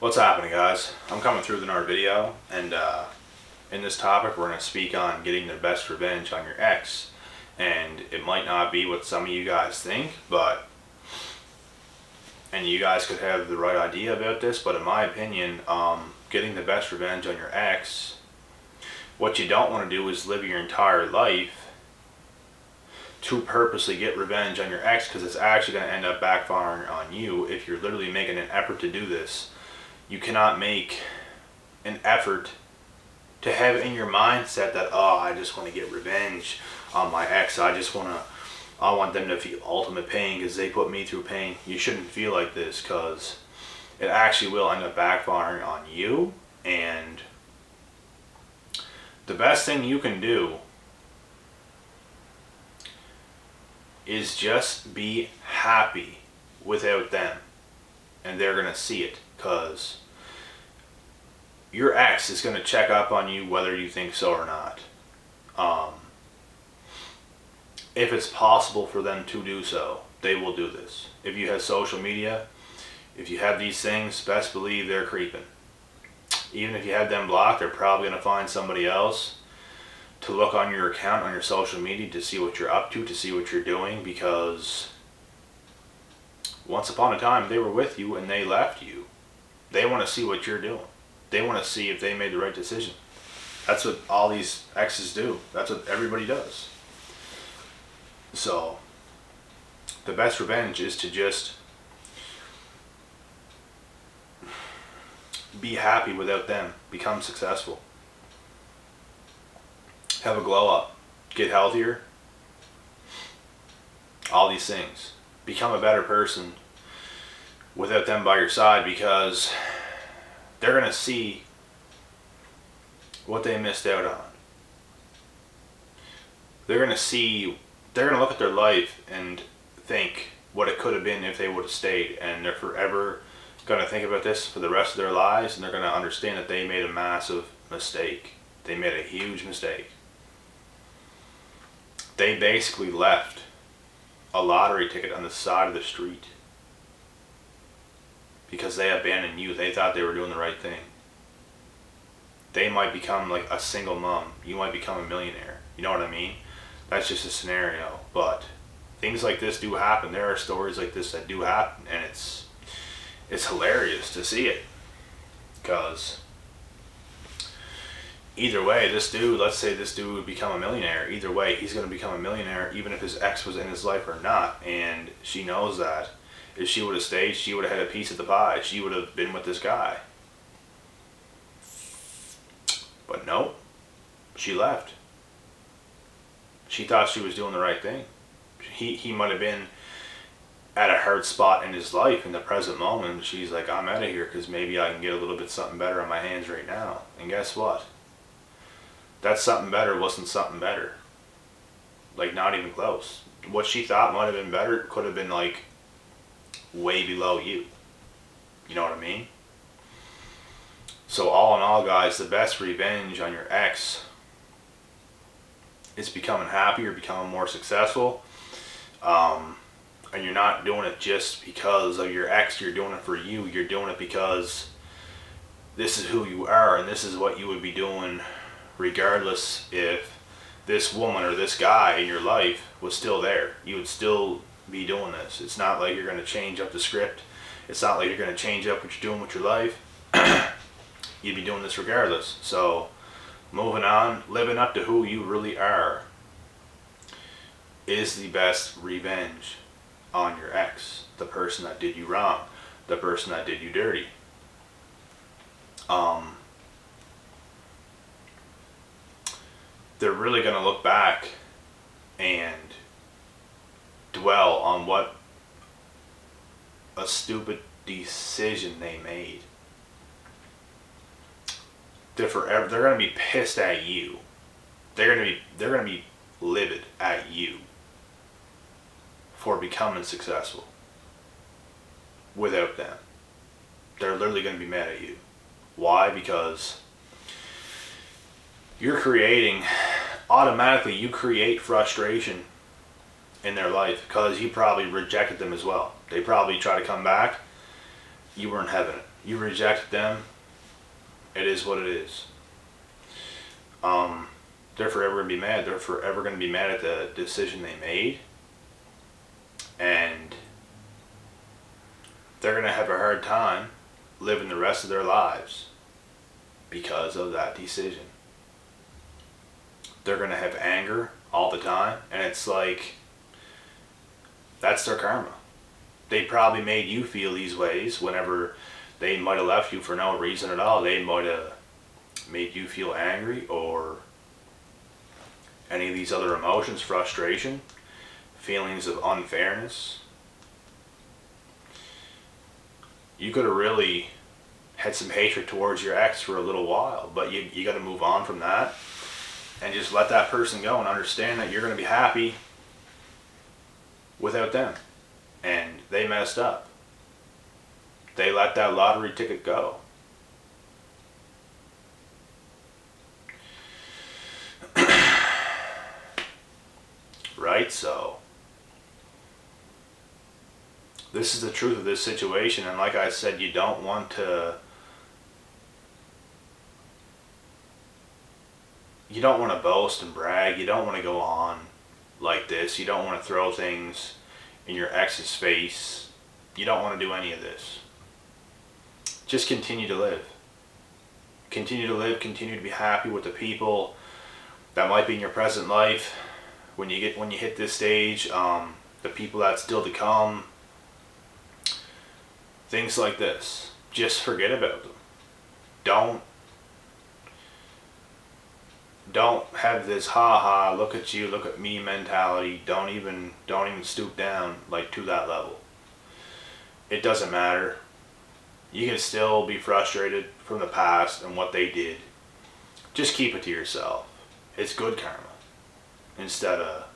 What's happening, guys? I'm coming through with another video, and in this topic we're going to speak on getting the best revenge on your ex. And it might not be what some of you guys think, and you guys could have the right idea about this, but in my opinion, getting the best revenge on your ex, what you don't want to do is live your entire life to purposely get revenge on your ex, because it's actually going to end up backfiring on you if you're literally making an effort to do this. You cannot make an effort to have in your mindset that, oh, I just want to get revenge on my ex. I want them to feel ultimate pain because they put me through pain. You shouldn't feel like this, because it actually will end up backfiring on you. And the best thing you can do is just be happy without them, and they're going to see it, because your ex is going to check up on you whether you think so or not. If it's possible for them to do so, they will do this. If you have social media, if you have these things, best believe they're creeping. Even if you have them blocked, they're probably going to find somebody else to look on your account on your social media to see what you're up to see what you're doing, because once upon a time they were with you and they left you. They want to see what you're doing. They want to see if they made the right decision. That's what all these exes do. That's what everybody does. So the best revenge is to just be happy without them, become successful, have a glow up, get healthier, all these things. Become a better person without them by your side, because they're going to see what they missed out on. They're going to look at their life and think what it could have been if they would have stayed, and they're forever going to think about this for the rest of their lives, and they're going to understand that they made a massive mistake. They made a huge mistake. They basically left a lottery ticket on the side of the street because they abandoned you. They thought they were doing the right thing. They might become like a single mom. You might become a millionaire. You know what I mean? That's just a scenario. But things like this do happen. There are stories like this that do happen, and it's hilarious to see it, because either way, this dude, let's say this dude would become a millionaire. Either way, he's going to become a millionaire, even if his ex was in his life or not. And she knows that. If she would have stayed, she would have had a piece of the pie. She would have been with this guy. But no, she left. She thought she was doing the right thing. He might have been at a hard spot in his life in the present moment. She's like, I'm out of here because maybe I can get a little bit something better on my hands right now. And guess what? That something better wasn't something better. Like, not even close. What she thought might have been better could have been like way below you. You know what I mean? So all in all, guys, the best revenge on your ex is becoming happier, becoming more successful. And you're not doing it just because of your ex. You're doing it for you. You're doing it because this is who you are, and this is what you would be doing regardless if this woman or this guy in your life was still there. You would still be doing this. It's not like you're going to change up the script. It's not like you're going to change up what you're doing with your life. You'd be doing this regardless. So moving on, living up to who you really are is the best revenge on your ex, the person that did you wrong, the person that did you dirty. They're really going to look back and dwell on what a stupid decision they made. They're going to be pissed at you. They're going to be livid at you for becoming successful without them. They're literally going to be mad at you. Why? Because automatically you create frustration in their life, because you probably rejected them as well. They probably try to come back. You weren't having it. You reject them, it is what it is. They're forever going to be mad. They're forever going to be mad at the decision they made. And they're going to have a hard time living the rest of their lives because of that decision. They're going to have anger all the time. And it's like, that's their karma. They probably made you feel these ways whenever they might have left you for no reason at all. They might have made you feel angry or any of these other emotions, frustration, feelings of unfairness. You could have really had some hatred towards your ex for a little while, but you got to move on from that and just let that person go and understand that you're going to be happy without them. And they messed up. They let that lottery ticket go. Right? So this is the truth of this situation, and like I said, you don't want to boast and brag. You don't want to go on like this. You don't want to throw things in your ex's face. You don't want to do any of this. Just continue to live. Continue to live, continue to be happy with the people that might be in your present life. When you hit this stage, the people that's still to come, things like this. Just forget about them. Don't have this look at you, look at me mentality. Don't even stoop down like to that level. It doesn't matter. You can still be frustrated from the past and what they did. Just keep it to yourself. It's good karma. Instead of,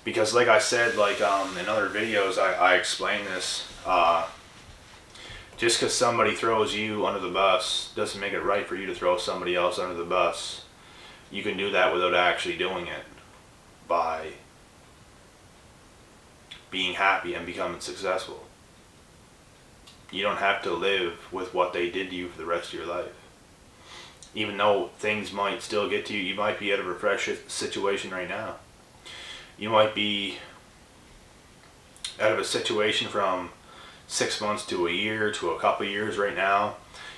because like I said, like in other videos, I explain this. Just because somebody throws you under the bus doesn't make it right for you to throw somebody else under the bus. You can do that without actually doing it, by being happy and becoming successful. You don't have to live with what they did to you for the rest of your life. Even though things might still get to you, you might be at a refresh situation right now. You might be out of a situation from 6 months to a year to a couple years right now.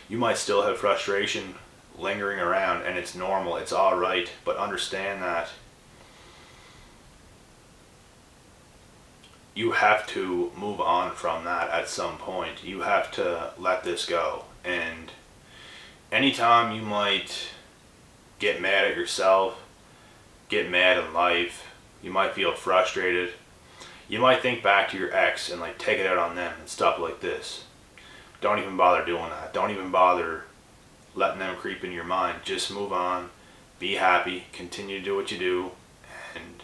You might still have frustration lingering around, and it's normal, it's alright, but understand that you have to move on from that at some point. You have to let this go. And anytime you might get mad at yourself, get mad in life, you might feel frustrated, you might think back to your ex and like take it out on them and stuff like this. Don't even bother doing that. Don't even bother letting them creep in your mind. Just move on, be happy, continue to do what you do, and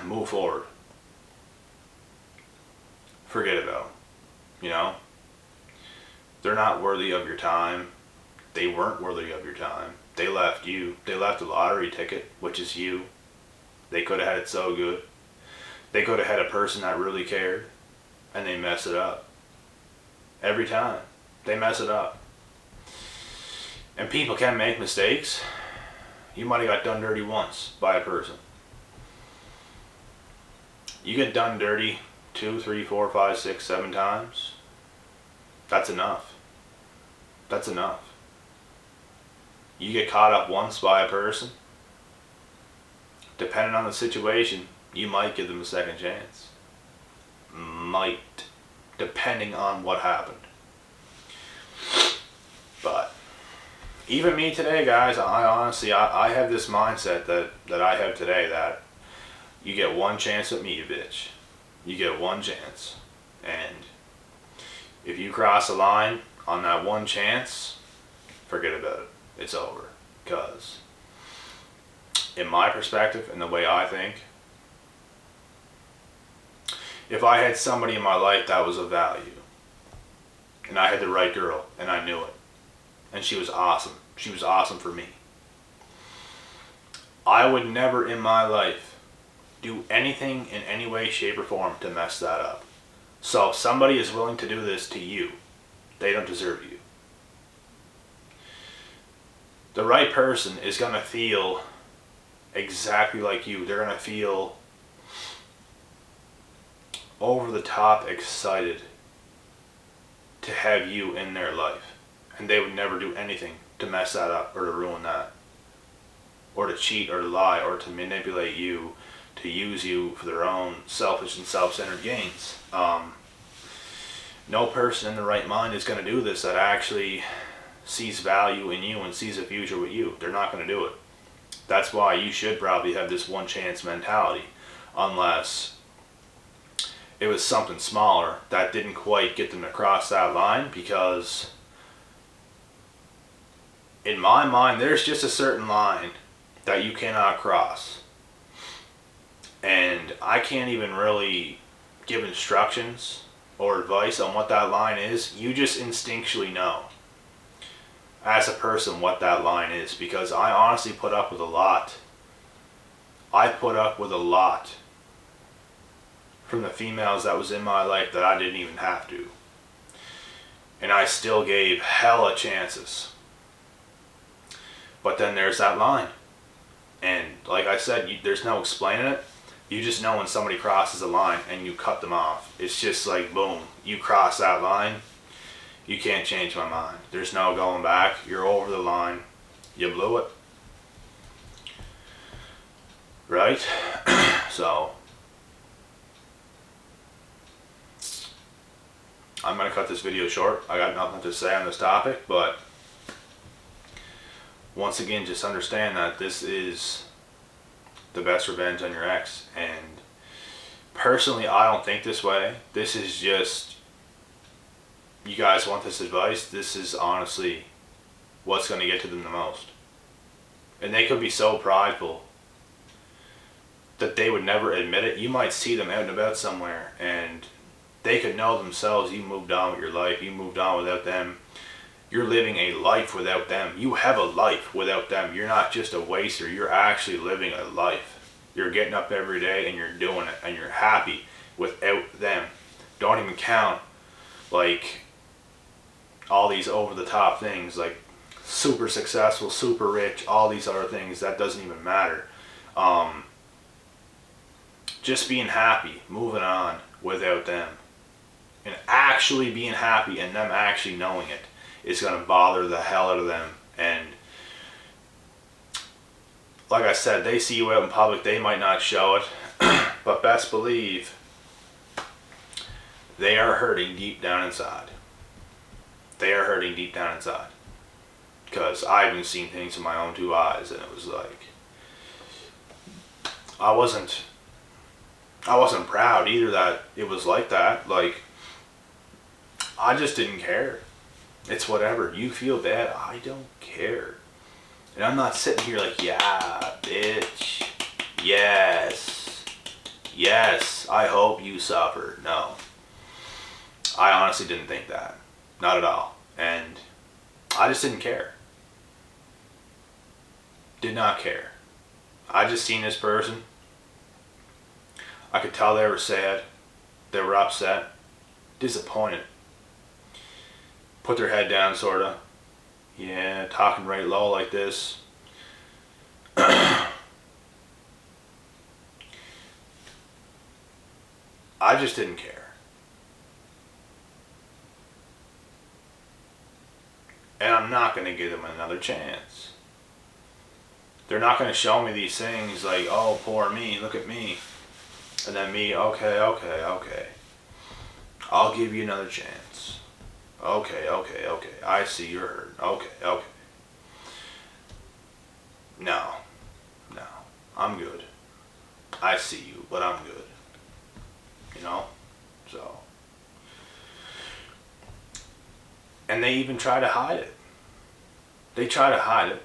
move forward. Forget about them. You know? They're not worthy of your time. They weren't worthy of your time. They left you. They left a lottery ticket, which is you. They could have had it so good. They could have had a person that really cared, and they mess it up. Every time. They mess it up. And people can make mistakes. You might have got done dirty once by a person. You get done dirty 2, 3, 4, 5, 6, 7 times. That's enough. That's enough. You get caught up once by a person, depending on the situation, you might give them a second chance. Might, depending on what happened. But even me today, guys, I honestly have this mindset that I have today, that you get one chance at me, you bitch. You get one chance. And if you cross a line on that one chance, forget about it. It's over. Because in my perspective and the way I think, if I had somebody in my life that was of value, and I had the right girl, and I knew it, and she was awesome for me, I would never in my life do anything in any way, shape, or form to mess that up. So if somebody is willing to do this to you, they don't deserve you. The right person is going to feel exactly like you. They're going to feel over the top excited to have you in their life. And they would never do anything to mess that up or to ruin that. Or to cheat or to lie or to manipulate you, to use you for their own selfish and self-centered gains. No person in the right mind is going to do this that actually sees value in you and sees a future with you. They're not going to do it. That's why you should probably have this one chance mentality, unless it was something smaller that didn't quite get them to cross that line, because in my mind there's just a certain line that you cannot cross, and I can't even really give instructions or advice on what that line is. You just instinctually know as a person what that line is, because I honestly put up with a lot. I put up with a lot from the females that was in my life that I didn't even have to. And I still gave hella chances. But then there's that line. And like I said, there's no explaining it. You just know when somebody crosses a line and you cut them off. It's just like, boom, you cross that line. You can't change my mind. There's no going back. You're over the line. You blew it. Right? So, I'm going to cut this video short. I got nothing to say on this topic, but once again, just understand that this is the best revenge on your ex. And personally, I don't think this way. This is just, you guys want this advice, this is honestly what's going to get to them the most. And they could be so prideful that they would never admit it. You might see them out and about somewhere and they could know themselves, you moved on with your life, you moved on without them. You're living a life without them. You have a life without them. You're not just a waster, you're actually living a life. You're getting up every day and you're doing it and you're happy without them. Don't even count like all these over the top things like super successful, super rich, all these other things. That doesn't even matter. Just being happy, moving on without them, and actually being happy and them actually knowing it is going to bother the hell out of them. And like I said, they see you out in public, they might not show it, but best believe they are hurting deep down inside. They are hurting deep down inside. Because I even seen things with my own two eyes, and it was like, I wasn't proud either that it was like that. Like, I just didn't care. It's whatever. You feel bad, I don't care. And I'm not sitting here like, yeah, bitch, yes, I hope you suffer. No. I honestly didn't think that. Not at all. And I just didn't care. Did not care. I just seen this person. I could tell they were sad. They were upset. Disappointed. Put their head down, sorta. Yeah, talking right low like this. I just didn't care. And I'm not going to give them another chance. They're not going to show me these things like, oh, poor me, look at me. And then me, okay. I'll give you another chance. Okay. I see you're hurt. Okay. No. I'm good. I see you, but I'm good. You know? So. And they even try to hide it. They try to hide it.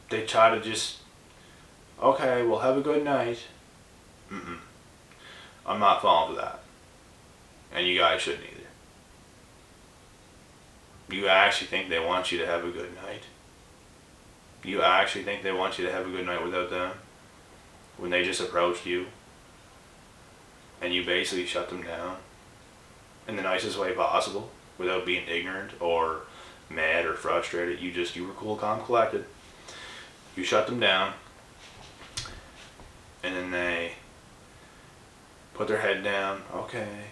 They try to just, okay, well, have a good night. I'm not falling for that. And you guys shouldn't either. You actually think they want you to have a good night? You actually think they want you to have a good night without them? When they just approached you and you basically shut them down in the nicest way possible without being ignorant or mad or frustrated. You were cool, calm, collected. You shut them down, and then they put their head down. Okay,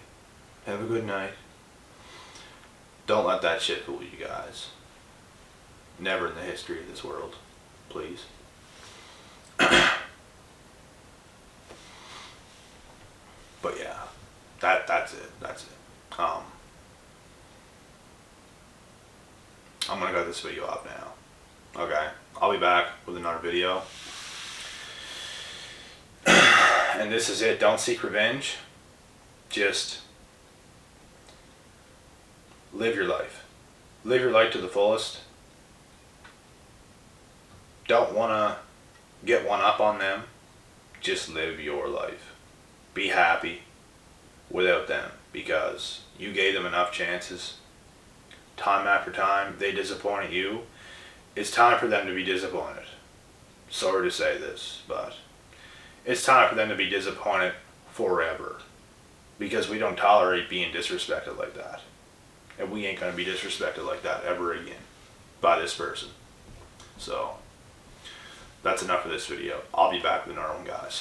have a good night. Don't let that shit fool you guys. Never in the history of this world, please. But yeah, that's it. I'm gonna cut this video off now. Okay, I'll be back with another video. And this is it. Don't seek revenge. Just live your life. Live your life to the fullest. Don't wanna get one up on them. Just live your life. Be happy without them, because you gave them enough chances. Time after time, they disappointed you. It's time for them to be disappointed. Sorry to say this, but it's time for them to be disappointed forever. Because we don't tolerate being disrespected like that. And we ain't going to be disrespected like that ever again by this person. So, that's enough of this video. I'll be back with another one, guys.